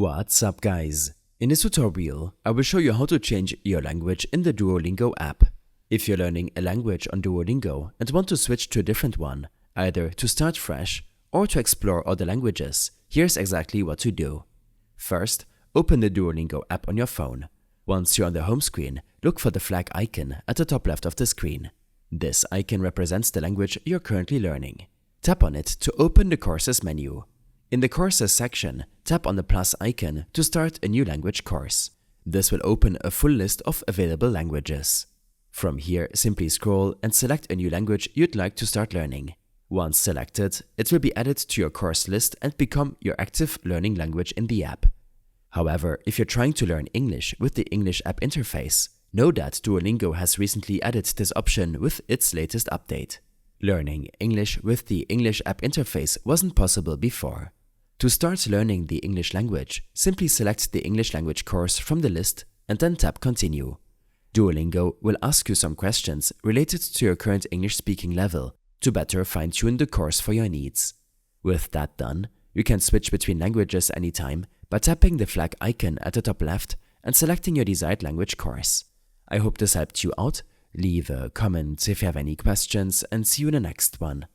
What's up guys? In this tutorial, I will show you how to change your language in the Duolingo app. If you're learning a language on Duolingo and want to switch to a different one, either to start fresh or to explore other languages, here's exactly what to do. First, open the Duolingo app on your phone. Once you're on the home screen, look for the flag icon at the top left of the screen. This icon represents the language you're currently learning. Tap on it to open the Courses menu. In the Courses section, tap on the plus icon to start a new language course. This will open a full list of available languages. From here, simply scroll and select a new language you'd like to start learning. Once selected, it will be added to your course list and become your active learning language in the app. However, if you're trying to learn English with the English app interface, know that Duolingo has recently added this option with its latest update. Learning English with the English app interface wasn't possible before. To start learning the English language, simply select the English language course from the list and then tap Continue. Duolingo will ask you some questions related to your current English speaking level to better fine-tune the course for your needs. With that done, you can switch between languages anytime by tapping the flag icon at the top left and selecting your desired language course. I hope this helped you out. Leave a comment if you have any questions and see you in the next one.